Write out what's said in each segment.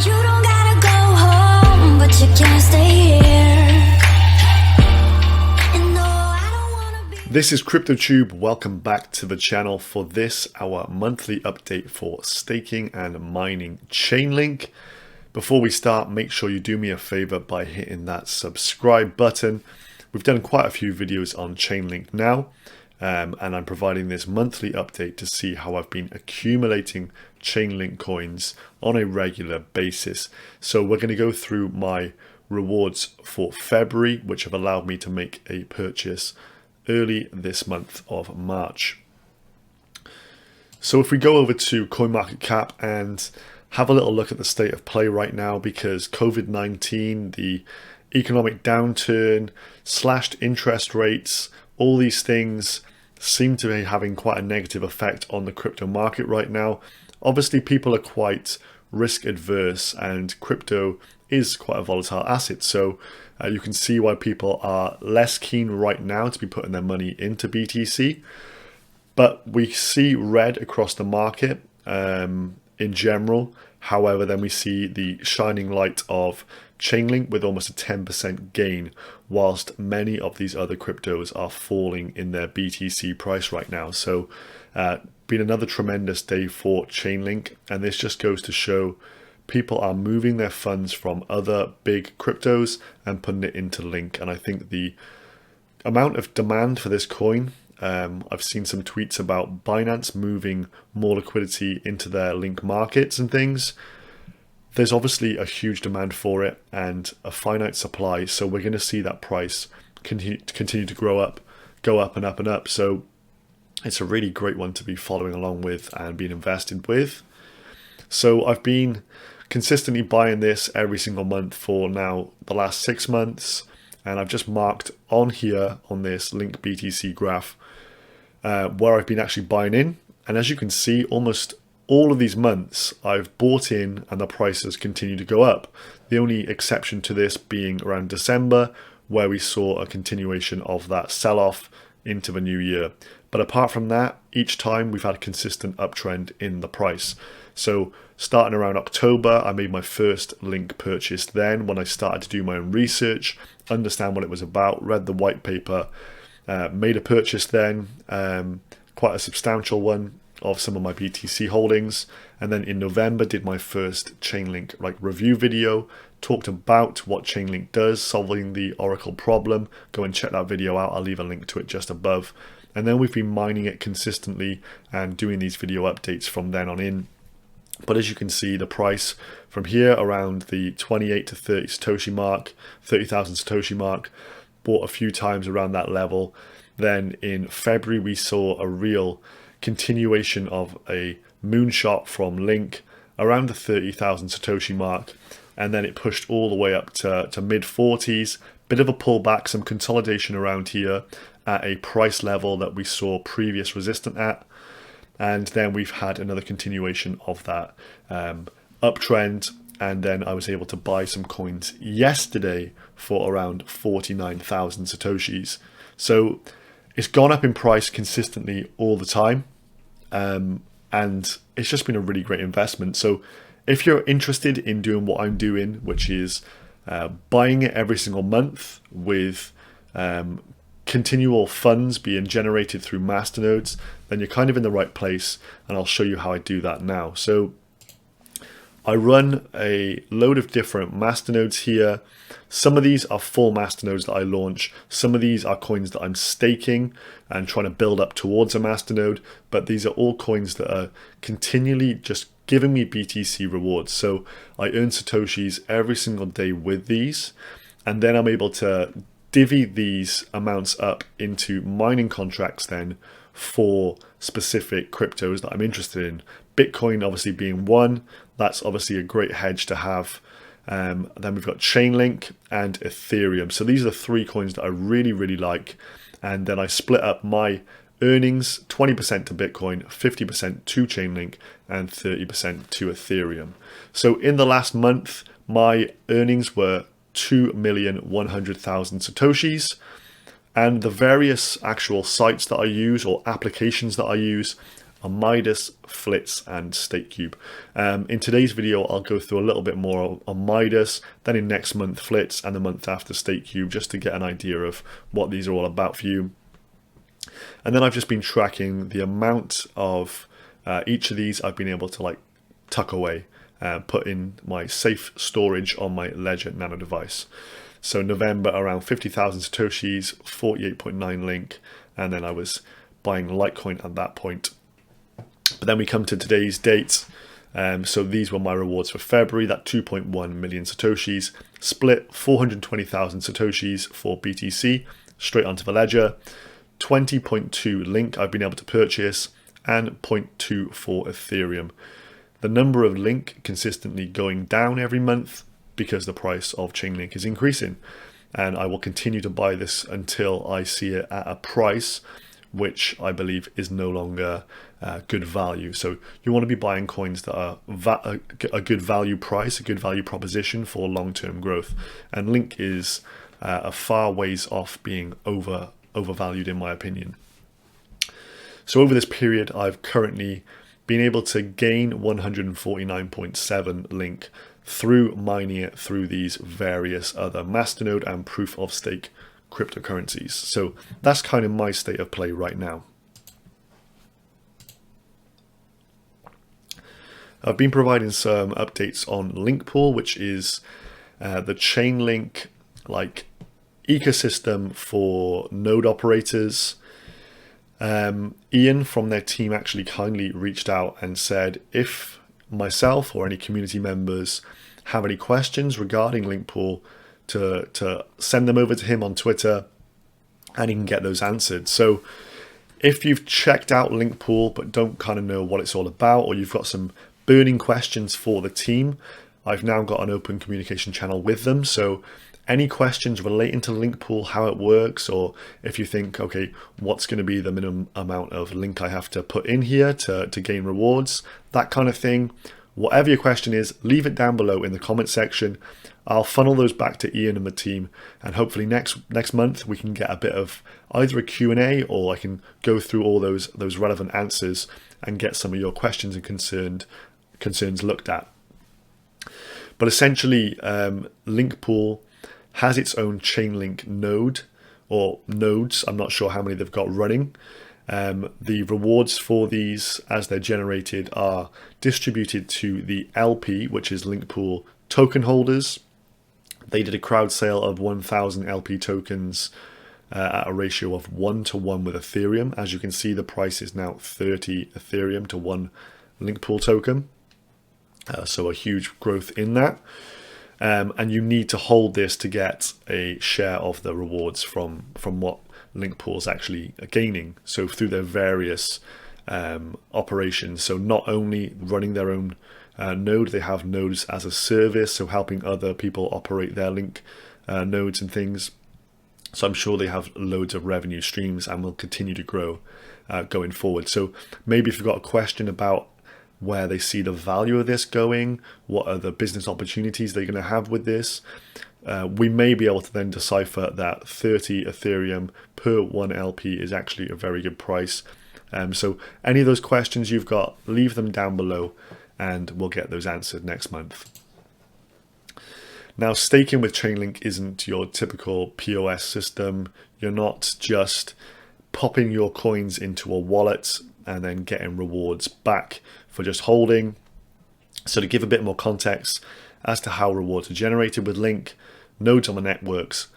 You don't gotta go home, but you can't stay here. And no, I don't wanna be. This is CryptoTube. Welcome back to the channel for this, our monthly update for staking and mining Chainlink. Before we start, make sure you do me a favor by hitting that subscribe button. We've done quite a few videos on Chainlink now, and I'm providing this monthly update to see how I've been accumulating Chainlink coins on a regular basis. So we're going to go through my rewards for February, which have allowed me to make a purchase early this month of March. So if we go over to CoinMarketCap and have a little look at the state of play right now, because COVID-19, the economic downturn, slashed interest rates, all these things seem to be having quite a negative effect on the crypto market right now. Obviously, people are quite risk adverse and crypto is quite a volatile asset. So you can see why people are less keen right now to be putting their money into BTC. But we see red across the market in general. However, then we see the shining light of Chainlink with almost a 10% gain, whilst many of these other cryptos are falling in their BTC price right now. So been another tremendous day for Chainlink, and this just goes to show people are moving their funds from other big cryptos and putting it into Link. And I think the amount of demand for this coin, I've seen some tweets about Binance moving more liquidity into their Link markets and things. There's obviously a huge demand for it and a finite supply, so we're going to see that price continue to go up and up and up. So it's a really great one to be following along with and being invested with. So I've been consistently buying this every single month for now the last 6 months, and I've just marked on here on this Link BTC graph where I've been actually buying in. And as you can see, almost all of these months I've bought in and the prices continue to go up. The only exception to this being around December, where we saw a continuation of that sell-off into the new year. But apart from that, each time we've had a consistent uptrend in the price. So starting around October, I made my first Link purchase then, when I started to do my own research, understand what it was about, read the white paper, made a purchase then, quite a substantial one of some of my BTC holdings. And then in November did my first Chainlink review video, talked about what Chainlink does, solving the Oracle problem. Go and check that video out. I'll leave a link to it just above. And then we've been mining it consistently and doing these video updates from then on in. But as you can see, the price from here around the 28 to 30 Satoshi mark, 30,000 Satoshi mark, bought a few times around that level. Then in February, we saw a real continuation of a moonshot from Link around the 30,000 Satoshi mark. And then it pushed all the way up to mid 40s, bit of a pullback, some consolidation around here at a price level that we saw previous resistance at. And then we've had another continuation of that uptrend. And then I was able to buy some coins yesterday for around 49,000 Satoshis. So it's gone up in price consistently all the time. And it's just been a really great investment. So if you're interested in doing what I'm doing, which is buying it every single month with continual funds being generated through masternodes, then you're kind of in the right place, and I'll show you how I do that now. So I run a load of different masternodes here. Some of these are full masternodes that I launch. Some of these are coins that I'm staking and trying to build up towards a masternode, but these are all coins that are continually just giving me BTC rewards. So I earn Satoshis every single day with these, and then I'm able to divvy these amounts up into mining contracts then for specific cryptos that I'm interested in. Bitcoin obviously being one, that's obviously a great hedge to have. Then we've got Chainlink and Ethereum. So these are the three coins that I really, really like. And then I split up my earnings, 20% to Bitcoin, 50% to Chainlink, and 30% to Ethereum. So in the last month, my earnings were 2,100,000 Satoshis, and the various actual sites that I use or applications that I use on Midas, Flitz, and StakeCube. In today's video, I'll go through a little bit more on Midas, then in next month Flitz, and the month after StakeCube, just to get an idea of what these are all about for you. And then I've just been tracking the amount of each of these I've been able to like tuck away, put in my safe storage on my Ledger Nano device. So November, around 50,000 Satoshis, 48.9 Link, and then I was buying Litecoin at that point. But then we come to today's date. So these were my rewards for February, that 2.1 million Satoshis, split 420,000 Satoshis for BTC, straight onto the Ledger, 20.2 Link I've been able to purchase, and 0.2 for Ethereum. The number of Link consistently going down every month because the price of Chainlink is increasing. And I will continue to buy this until I see it at a price which I believe is no longer good value. So you want to be buying coins that are a good value price, a good value proposition for long-term growth. And Link is a far ways off being overvalued in my opinion. So over this period, I've currently been able to gain 149.7 Link through mining it through these various other masternode and proof of stake cryptocurrencies. So that's kind of my state of play right now. I've been providing some updates on Linkpool, which is the Chainlink like ecosystem for node operators. Ian from their team actually kindly reached out and said if myself or any community members have any questions regarding Linkpool, to send them over to him on Twitter and he can get those answered. So if you've checked out Linkpool but don't kind of know what it's all about, or you've got some burning questions for the team, I've now got an open communication channel with them. So any questions relating to Linkpool, how it works, or if you think, okay, what's going to be the minimum amount of Link I have to put in here to gain rewards, that kind of thing, whatever your question is, leave it down below in the comment section. I'll funnel those back to Ian and the team, and hopefully next month we can get a bit of either a Q&A, or I can go through all those relevant answers and get some of your questions and concerns looked at. But essentially, Linkpool has its own Chainlink node, or nodes. I'm not sure how many they've got running. The rewards for these as they're generated are distributed to the LP, which is Linkpool token holders. They did a crowd sale of 1,000 LP tokens at a ratio of 1-to-1 with Ethereum. As you can see, the price is now 30 Ethereum to 1 Linkpool token. So a huge growth in that. And you need to hold this to get a share of the rewards from what Linkpool's actually gaining. So through their various operations. So not only running their own node, they have nodes as a service, so helping other people operate their Link nodes and things. So I'm sure they have loads of revenue streams and will continue to grow going forward. So maybe if you've got a question about where they see the value of this going, what are the business opportunities they're going to have with this, we may be able to then decipher that 30 Ethereum per 1 LP is actually a very good price. So any of those questions you've got, leave them down below and we'll get those answered next month. Now, staking with Chainlink isn't your typical POS system. You're not just popping your coins into a wallet and then getting rewards back for just holding. So to give a bit more context as to how rewards are generated with Link, nodes on the networks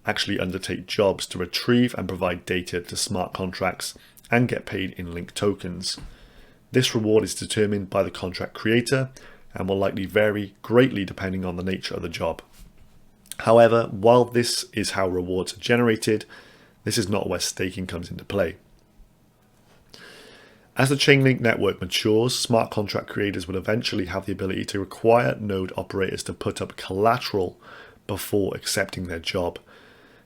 actually undertake jobs to retrieve and provide data to smart contracts and get paid in Link tokens. This reward is determined by the contract creator and will likely vary greatly depending on the nature of the job. However, while this is how rewards are generated, this is not where staking comes into play. As the Chainlink network matures, smart contract creators will eventually have the ability to require node operators to put up collateral before accepting their job.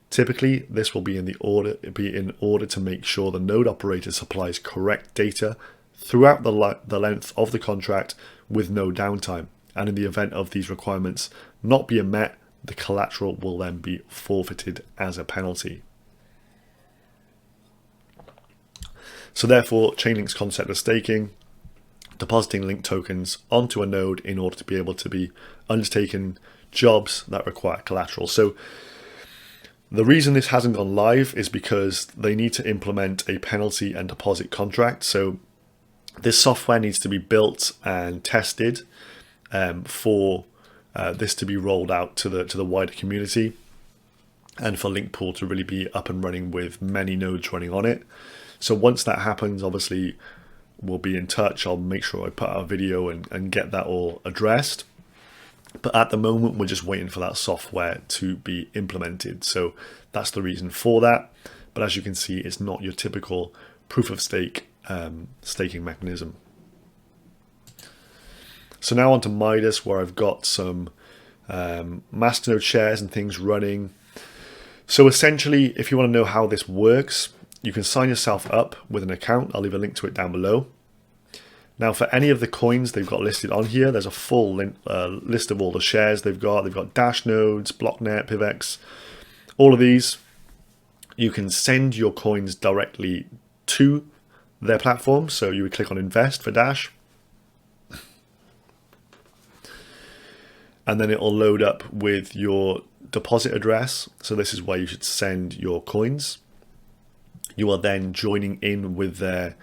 Typically, this will be in order to make sure the node operator supplies correct data throughout the length of the contract with no downtime. And in the event of these requirements not being met, the collateral will then be forfeited as a penalty. So therefore, Chainlink's concept of staking, depositing Link tokens onto a node in order to be able to be undertaking jobs that require collateral. So the reason this hasn't gone live is because they need to implement a penalty and deposit contract. So this software needs to be built and tested for this to be rolled out to the wider community, and for Linkpool to really be up and running with many nodes running on it. So once that happens, obviously we'll be in touch. I'll make sure I put out a video and get that all addressed. But at the moment, we're just waiting for that software to be implemented. So that's the reason for that. But as you can see, it's not your typical proof of stake staking mechanism. So now on to Midas, where I've got some Masternode shares and things running. So essentially, if you want to know how this works, you can sign yourself up with an account. I'll leave a link to it down below. Now, for any of the coins they've got listed on here, there's a full list of all the shares they've got. They've got Dash nodes, Blocknet, PivX, all of these. You can send your coins directly to their platform. So you would click on Invest for Dash. And then it'll load up with your deposit address. So this is where you should send your coins. You are then joining in with their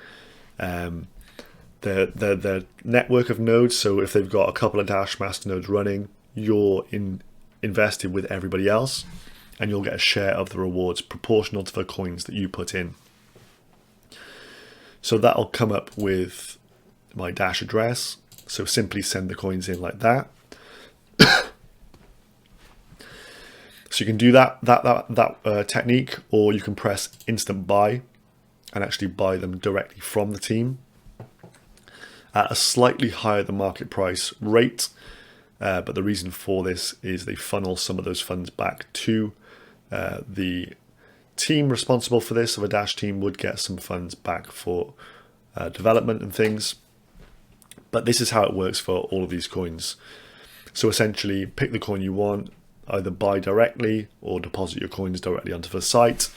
network of nodes. So if they've got a couple of Dash master nodes running, you're invested with everybody else, and you'll get a share of the rewards proportional to the coins that you put in. So that'll come up with my Dash address. So simply send the coins in like that. So you can do that technique, or you can press instant buy and actually buy them directly from the team at a slightly higher than market price rate. But the reason for this is they funnel some of those funds back to the team responsible for this. So the Dash team would get some funds back for development and things. But this is how it works for all of these coins. So essentially, pick the coin you want, either buy directly or deposit your coins directly onto the site.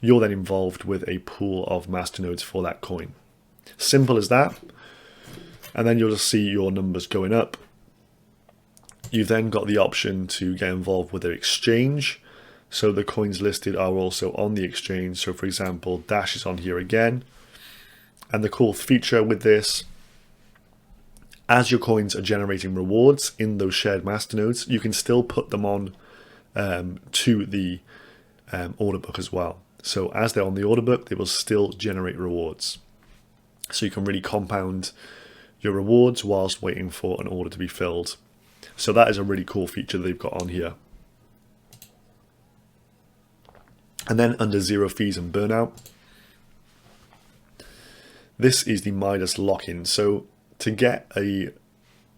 You're then involved with a pool of masternodes for that coin. Simple as that. And then you'll just see your numbers going up. You've then got the option to get involved with their exchange. So the coins listed are also on the exchange. So for example, Dash is on here again. And the cool feature with this, as your coins are generating rewards in those shared masternodes, you can still put them on to the order book as well. So as they're on the order book, they will still generate rewards. So you can really compound your rewards whilst waiting for an order to be filled. So that is a really cool feature they've got on here. And then under zero fees and burnout, this is the Midas lock-in. So to get a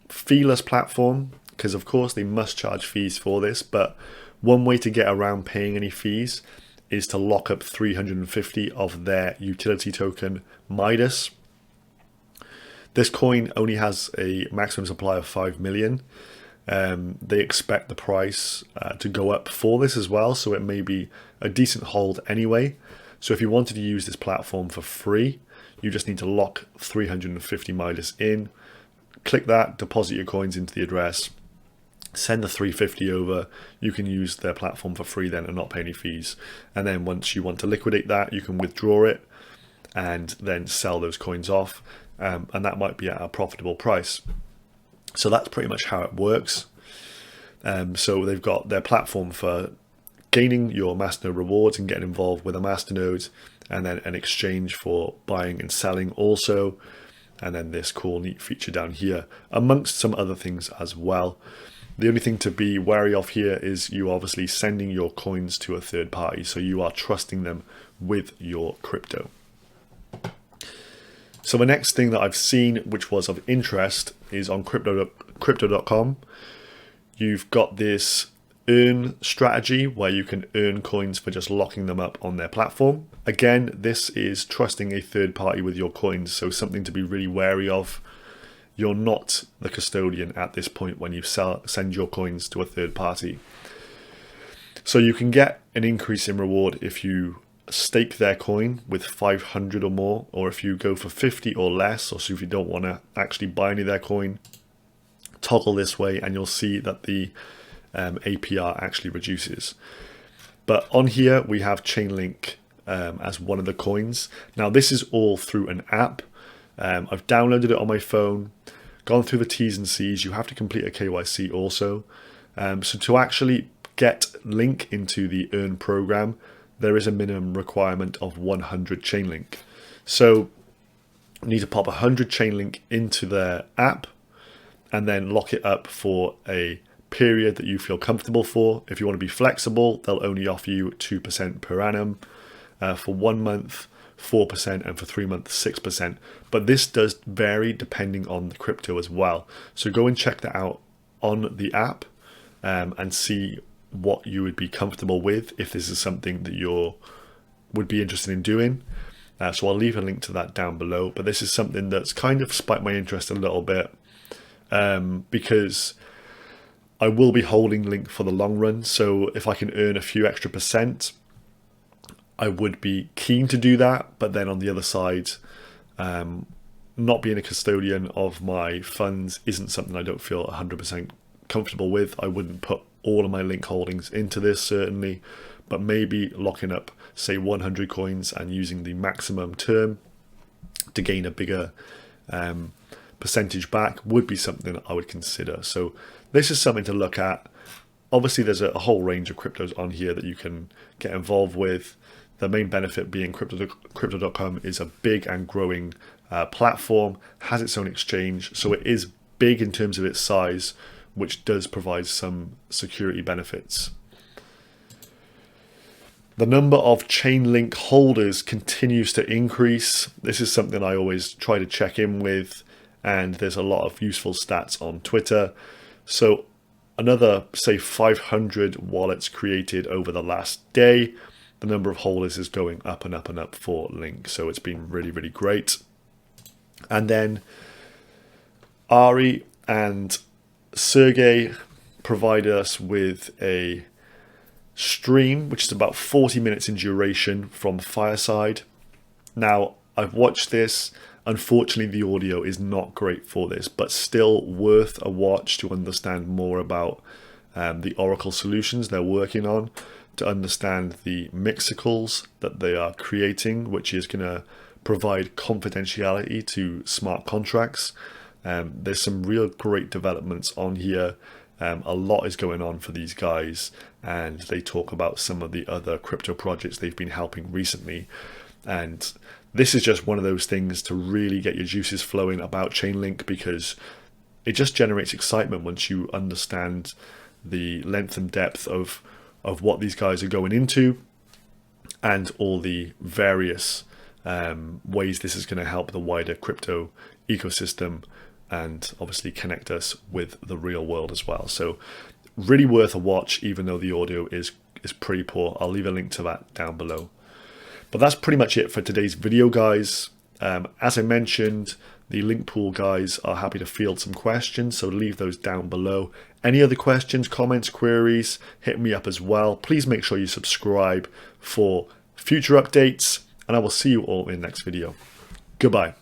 feeless platform, because of course they must charge fees for this, but one way to get around paying any fees is to lock up 350 of their utility token Midas. This coin only has a maximum supply of 5 million. They expect the price to go up for this as well, so it may be a decent hold anyway. So if you wanted to use this platform for free, you just need to lock 350 Midas in, click that, deposit your coins into the address, send the 350 over. You can use their platform for free then and not pay any fees. And then once you want to liquidate that, you can withdraw it and then sell those coins off. And that might be at a profitable price. So that's pretty much how it works. So they've got their platform for gaining your masternode rewards and getting involved with a masternode, and then an exchange for buying and selling also, and then this cool neat feature down here, amongst some other things as well. The only thing to be wary of here is you obviously sending your coins to a third party, so you are trusting them with your crypto. So the next thing that I've seen which was of interest is on crypto.com. You've got this earn strategy where you can earn coins for just locking them up on their platform. Again, this is trusting a third party with your coins, so something to be really wary of. You're not the custodian at this point when you send your coins to a third party. So you can get an increase in reward if you stake their coin with 500 or more, or if you go for 50 or less, or so if you don't want to actually buy any of their coin, toggle this way and you'll see that the APR actually reduces. But on here we have Chainlink as one of the coins. Now this is all through an app. I've downloaded it on my phone, gone through the T's and C's. You have to complete a KYC also. So to actually get Link into the Earn program, there is a minimum requirement of 100 Chainlink. So you need to pop 100 Chainlink into their app and then lock it up for a period that you feel comfortable for. If you want to be flexible, they'll only offer you 2% per annum. For 1 month, 4%, and for 3 months, 6%. But this does vary depending on the crypto as well. So go and check that out on the app and see what you would be comfortable with if this is something that would be interested in doing. So I'll leave a link to that down below. But this is something that's kind of spiked my interest a little bit because I will be holding Link for the long run. So if I can earn a few extra percent, I would be keen to do that. But then on the other side, not being a custodian of my funds isn't something I don't feel 100% comfortable with. I wouldn't put all of my Link holdings into this certainly, but maybe locking up say 100 coins and using the maximum term to gain a bigger percentage back would be something I would consider. So this is something to look at. Obviously there's a whole range of cryptos on here that you can get involved with. The main benefit being crypto.com is a big and growing platform, has its own exchange, so it is big in terms of its size, which does provide some security benefits. The number of Chainlink holders continues to increase. This is something I always try to check in with, and there's a lot of useful stats on Twitter. So another, say, 500 wallets created over the last day. The number of holders is going up and up and up for Link. So it's been really, really great. And then Ari and Sergey provide us with a stream, which is about 40 minutes in duration from Fireside. Now, I've watched this. Unfortunately, the audio is not great for this, but still worth a watch to understand more about the Oracle solutions they're working on, to understand the mixicles that they are creating, which is going to provide confidentiality to smart contracts. There's some real great developments on here. A lot is going on for these guys, and they talk about some of the other crypto projects they've been helping recently. And this is just one of those things to really get your juices flowing about Chainlink, because it just generates excitement once you understand the length and depth of what these guys are going into and all the various ways this is going to help the wider crypto ecosystem and obviously connect us with the real world as well. So really worth a watch, even though the audio is pretty poor. I'll leave a link to that down below. But that's pretty much it for today's video, guys. As I mentioned, the Linkpool guys are happy to field some questions, so leave those down below. Any other questions, comments, queries, hit me up as well. Please make sure you subscribe for future updates, and I will see you all in the next video. Goodbye.